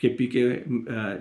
KPK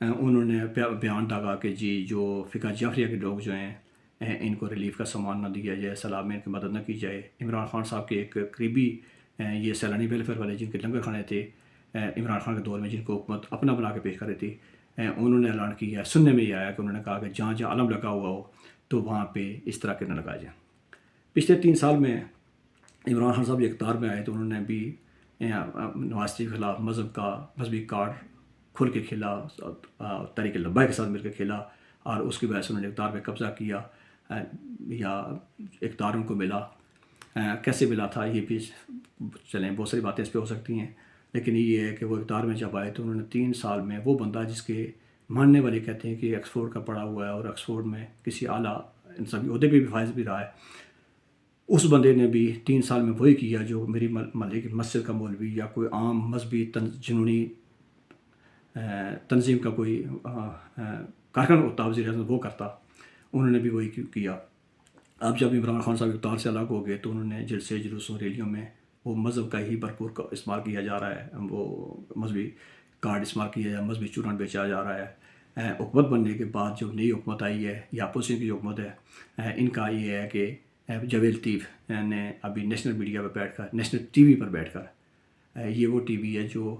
انہوں نے بیان داغا کہ جی جو فقہ جعفریہ کے لوگ جو ہیں ان کو ریلیف کا سامان نہ دیا جائے، سیلاب میں ان کی مدد نہ کی جائے۔ عمران خان صاحب کے ایک قریبی یہ سیلانی ویلفیئر والے جن کے لنگر کھانے تھے عمران خان کے دور میں، جن کو حکومت اپنا بنا کے پیش کر رہی تھی، انہوں نے اعلان کیا، سننے میں یہ آیا کہ انہوں نے کہا کہ جہاں جہاں علم لگا ہوا ہو تو وہاں پہ اس طرح کے نہ لگائے جائیں۔ پچھلے 3 سال میں عمران خان صاحب اقتدار میں آئے تو انہوں نے بھی نواز شریف کے خلاف مذہبی کارڈ کھل کے کھیلا، تحریک لبیک کے ساتھ مل کے کھیلا، اور اس کی وجہ سے انہوں نے اقتدار پہ قبضہ کیا، یا اقتدار ان کو ملا۔ کیسے ملا تھا یہ بھی چلیں، بہت ساری باتیں اس پہ ہو سکتی ہیں، لیکن یہ ہے کہ وہ اقتدار میں جب آئے تو انہوں نے 3 سال میں وہ بندہ جس کے ماننے والے کہتے ہیں کہ آکسفورڈ کا پڑھا ہوا ہے اور آکسفورڈ میں کسی اعلیٰ انسانی عہدے پہ بھی فائز بھی رہا ہے، اس بندے نے بھی 3 سال میں وہی کیا جو میری محلے کی مسجد کا مولوی یا کوئی عام مذہبی جنونی تنظیم کا کوئی کارکن ہوتا وزیر اعظم وہ کرتا، انہوں نے بھی وہی کیا۔ اب جب عمران خان صاحب اقتدار سے الگ ہو گئے تو انہوں نے جلسے جلوسوں ریلیوں میں وہ مذہب کا ہی بھرپور استعمال کیا جا رہا ہے، وہ مذہبی کارڈ استعمال کیا جا، مذہبی چورن بیچا جا رہا ہے۔ حکومت بننے کے بعد جو نئی حکومت آئی ہے یا اپوزیشن کی حکومت ہے، ان کا یہ ہے کہ جاوید لطیف نے ابھی نیشنل میڈیا پہ بیٹھ کر، نیشنل ٹی وی پر بیٹھ کر، یہ وہ ٹی وی ہے جو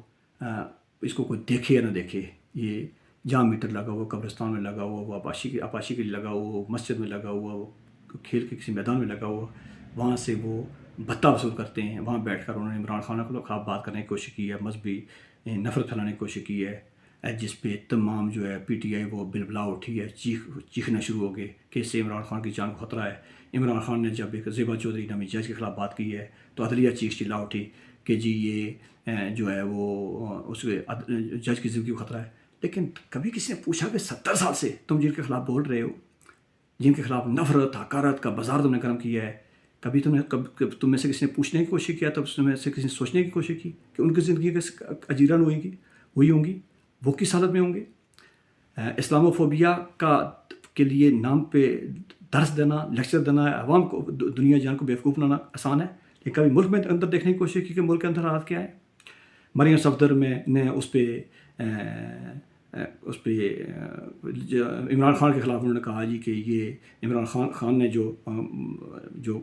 اس کو کوئی دیکھے یا نہ دیکھے، یہ جہاں میٹر لگا ہوا، قبرستان میں لگا ہوا، وہ آپاشی کے لیے لگا ہوا، مسجد میں لگا ہوا، وہ کھیل کے کسی میدان میں لگا ہوا، وہاں سے وہ بھتہ وصول کرتے ہیں۔ وہاں بیٹھ کر انہوں نے عمران خان کے خلاف بات کرنے کی کوشش کی ہے، مذہبی نفرت پھیلانے کی کوشش کی ہے، جس پہ تمام جو ہے پی ٹی آئی وہ بلبلا اٹھی ہے، چیخنا شروع ہو گئے کہ اس سے عمران خان کی جان کو خطرہ ہے۔ عمران خان نے جب ایک زیبا چودھری نامی جج کے خلاف بات کی ہے تو عدلیہ چیخ چلا اٹھی کہ جی یہ جو ہے وہ اس جج کی زندگی کو خطرہ ہے۔ لیکن کبھی کسی نے پوچھا کہ 70 سال سے تم جن کے خلاف بول رہے ہو، جن کے خلاف نفرت حقارت کا بازار تم نے گرم کیا ہے، کبھی تم میں سے کسی نے پوچھنے کی کوشش کیا، تب تم میں سے کسی نے سوچنے کی کوشش کی کہ ان کی زندگی کے اجیرن وہی ہوں گی، وہ کس حالت میں ہوں گے؟ اسلامو فوبیا کے لیے نام پہ درس دینا، لیکچر دینا، عوام کو دنیا جان کو بیوقوف بنانا آسان ہے، لیکن کبھی ملک میں اندر دیکھنے کی کوشش کی کہ ملک کے اندر حالات کیا ہے؟ مریم صفدر نے اس پہ عمران خان کے خلاف انہوں نے کہا جی کہ یہ عمران خان نے جو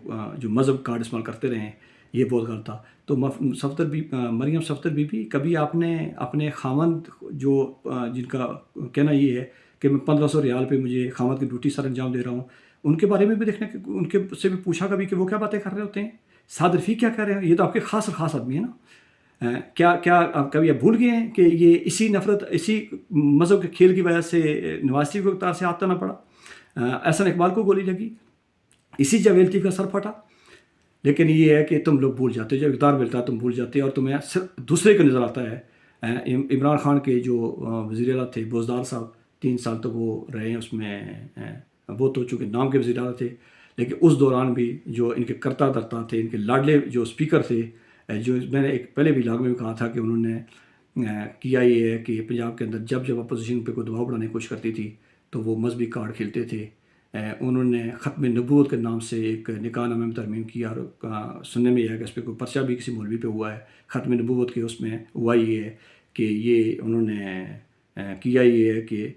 مذہب کارڈ استعمال کرتے رہے ہیں یہ بہت غلط تھا۔ تو مریم صفدر بی بی کبھی آپ نے اپنے خاوند جن کا کہنا یہ ہے کہ میں 1500 ریال پہ مجھے خاوند کی ڈیوٹی سر انجام دے رہا ہوں، ان کے بارے میں بھی دیکھنے ان کے سے بھی پوچھا کبھی کہ وہ کیا باتیں کر رہے ہوتے ہیں؟ سعد رفیق کیا کہہ رہے ہیں؟ یہ تو آپ کے خاص آدمی ہے نا۔ کیا آپ کبھی آپ بھول گئے ہیں کہ یہ اسی نفرت، اسی مذہب کے کھیل کی وجہ سے نواز شریف کو اقتدار سے ہاتھ نہ پڑا، احسن اقبال کو گولی لگی، اسی جاوید لطیف کا سر پھٹا؟ لیکن یہ ہے کہ تم لوگ بھول جاتے ہو، جب اقتدار ملتا ہے تم بھول جاتے ہو، اور تمہیں صرف دوسرے کا نظر آتا ہے۔ عمران خان کے جو وزیر اعلیٰ تھے بوزدار صاحب، 3 سال تو وہ رہے ہیں اس میں، وہ تو چونکہ نام کے وزیر اعلیٰ تھے، لیکن اس دوران بھی جو ان کے کرتا دھرتا تھے، ان کے لاڈلے جو اسپیکر تھے، جو میں نے ایک پہلے بھی لاگ میں بھی کہا تھا کہ انہوں نے کیا یہ ہے کہ پنجاب کے اندر جب اپوزیشن پہ کوئی دباؤ بڑھانے کی کوشش کرتی تھی تو وہ مذہبی کارڈ کھیلتے تھے۔ انہوں نے ختم نبوت کے نام سے ایک نکاح نامے میں ترمیم کیا، اور سننے میں یہ ہے کہ اس پہ کوئی پرچہ بھی کسی مولوی پہ ہوا ہے ختم نبوت کے، اس میں ہوا یہ ہے کہ یہ انہوں نے کیا یہ ہے کہ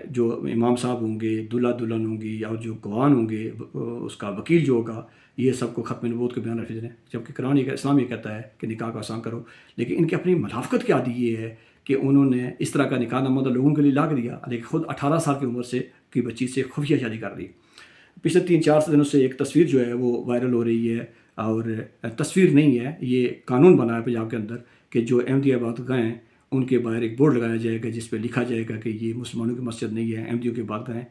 جو امام صاحب ہوں گے، دلہا دلہن ہوں گی، اور جو گواہان ہوں گے، اس کا وکیل جو ہوگا، یہ سب کو ختم نبوت کے بیان رکھتے ہیں، جبکہ قرآن اسلام یہ کہتا ہے کہ نکاح کو آسان کرو۔ لیکن ان کی اپنی منافقت کی عادی یہ ہے کہ انہوں نے اس طرح کا نکاح نامہ لوگوں کے لیے لاگ دیا، لیکن خود 18 سال کی عمر کی بچی سے خفیہ شادی کر دی۔ پچھلے 3-4 دنوں سے ایک تصویر جو ہے وہ وائرل ہو رہی ہے، اور تصویر نہیں ہے، یہ قانون بنا ہے پنجاب کے اندر کہ جو احمدی عبادتگاہ ہیں ان کے باہر ایک بورڈ لگایا جائے گا جس پہ لکھا جائے گا کہ یہ مسلمانوں کی مسجد نہیں ہے، احمدیوں کی عبادتگاہ ہیں۔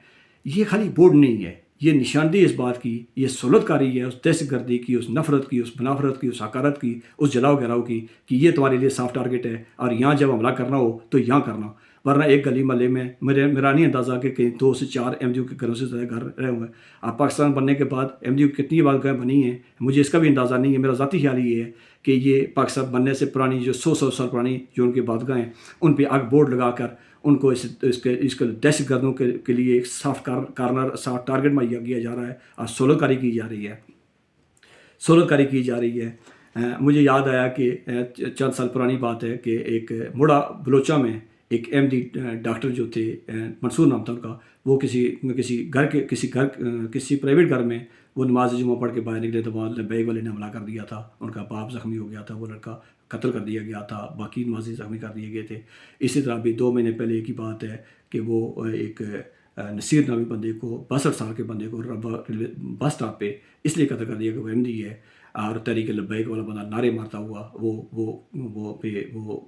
یہ خالی بورڈ نہیں ہے، یہ نشاندہی اس بات کی، یہ سہولت کاری ہے اس دہشت گردی کی، اس نفرت کی، اس منافرت کی، اس حقارت کی، اس جلاؤ گراؤ کی، کہ یہ تمہارے لیے صاف ٹارگٹ ہے، اور یہاں جب حملہ کرنا ہو تو یہاں کرنا، ورنہ ایک گلی محلے میں میرا نہیں اندازہ کہ کہیں 2 سے 4 احمدیوں کے گھروں سے زیادہ گھر رہے ہوئے ہیں۔ اب پاکستان بننے کے بعد احمدیوں کی کتنی عبادتگاہیں بنی ہیں مجھے اس کا بھی اندازہ نہیں ہے، میرا ذاتی خیال یہ ہے کہ یہ پاکستان بننے سے پرانی جو 100 سال پرانی جو ان کی عبادتگاہیں ہیں ان پہ آگ بورڈ لگا کر ان کو اس کے دہشت گردوں کے لیے ایک صاف صاف ٹارگٹ مہیا کیا جا رہا ہے، اور سہولت کاری کی جا رہی ہے۔ مجھے یاد آیا کہ چند سال پرانی بات ہے کہ ایک مڑا بلوچہ میں ایک ایم ڈی ڈاکٹر جو تھے، منصور نام تھا ان کا، وہ کسی پرائیویٹ گھر میں وہ نماز جمعہ پڑھ کے باہر نکلے تو وہاں لبیک والے نے حملہ کر دیا تھا، ان کا باپ زخمی ہو گیا تھا، وہ لڑکا قتل کر دیا گیا تھا، باقی نمازی زخمی کر دیے گئے تھے۔ اسی طرح بھی 2 مہینے پہلے کی بات ہے کہ وہ ایک نصیر نامی بندے کو، 62 سال کے بندے کو بس اسٹاپ پہ اس لیے قتل کر دیا کہ وہ احمدی ہے، اور تحریک لبیک والا بندہ نعرے مارتا ہوا وہ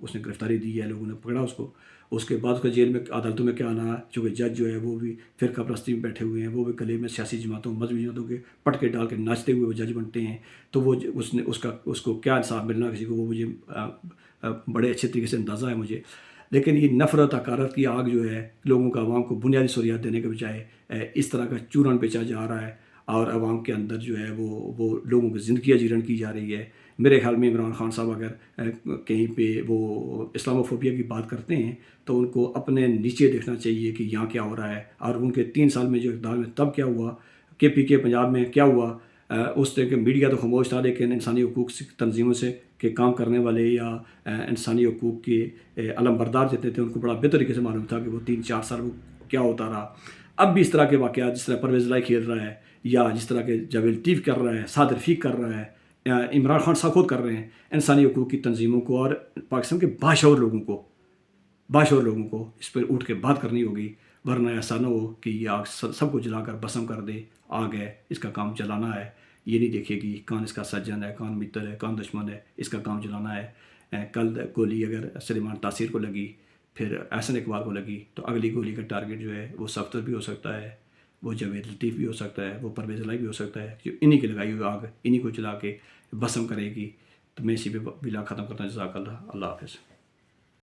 اس نے گرفتاری دی ہے، لوگوں نے پکڑا اس کو۔ اس کے بعد اس کا جیل میں عدالتوں میں کیا آنا ہے، چونکہ جج جو ہے وہ بھی فرقہ پرستی میں بیٹھے ہوئے ہیں، وہ بھی گلے میں سیاسی جماعتوں مذہبی جماعتوں کے پٹکے ڈال کے ناچتے ہوئے وہ جج بنتے ہیں، تو وہ اس کو کیا انصاف ملنا کسی کو، وہ مجھے بڑے اچھے طریقے سے اندازہ ہے مجھے۔ لیکن یہ نفرت حقارت کی آگ جو ہے لوگوں کو، عوام کو بنیادی سہولیات دینے کے بجائے اس طرح کا چورن پیچا جا رہا ہے، اور عوام کے اندر جو ہے وہ لوگوں کی زندگی اجیرن کی جا رہی ہے۔ میرے خیال میں عمران خان صاحب اگر کہیں پہ وہ اسلاموفوبیا کی بات کرتے ہیں تو ان کو اپنے نیچے دیکھنا چاہیے کہ یہاں کیا ہو رہا ہے، اور ان کے 3 سال میں جو اقتدار میں تب کیا ہوا، کہ پی کے پنجاب میں کیا ہوا۔ اس طرح کے میڈیا تو خاموش تھا، لیکن انسانی حقوق تنظیموں سے کے کام کرنے والے یا انسانی حقوق کے علم بردار جتنے تھے ان کو بڑا بہتر طریقے سے معلوم تھا کہ وہ 3-4 سال وہ کیا ہوتا رہا۔ اب بھی اس طرح کے واقعات، جس طرح پرویز الہی کھیل رہا ہے، یا جس طرح کے جاوید لطیف کر رہا ہے، سعد رفیق کر رہا ہے، عمران خان صاحب خود کر رہے ہیں، انسانی حقوق کی تنظیموں کو اور پاکستان کے باشعور لوگوں کو اس پر اٹھ کے بات کرنی ہوگی، ورنہ ایسا نہ ہو کہ یہ آگ سب کو جلا کر بسم کر دے۔ آگ ہے، اس کا کام جلانا ہے، یہ نہیں دیکھے گی کون اس کا سجن ہے، کون متر ہے، کون دشمن ہے، اس کا کام جلانا ہے۔ کل گولی اگر سلیمان تاثیر کو لگی، پھر احسن اقبال کو لگی، تو اگلی گولی کا ٹارگٹ جو ہے وہ صفدر بھی ہو سکتا ہے، وہ جاوید لطیف بھی ہو سکتا ہے، وہ پرویز الہی بھی ہو سکتا ہے، جو انہی کی لگائی ہوئی آگ انہی کو جلا کے بسم کرے گی۔ تو میں اسی پہ بلا ختم کرتا ہوں۔ جزاک اللہ، اللہ حافظ۔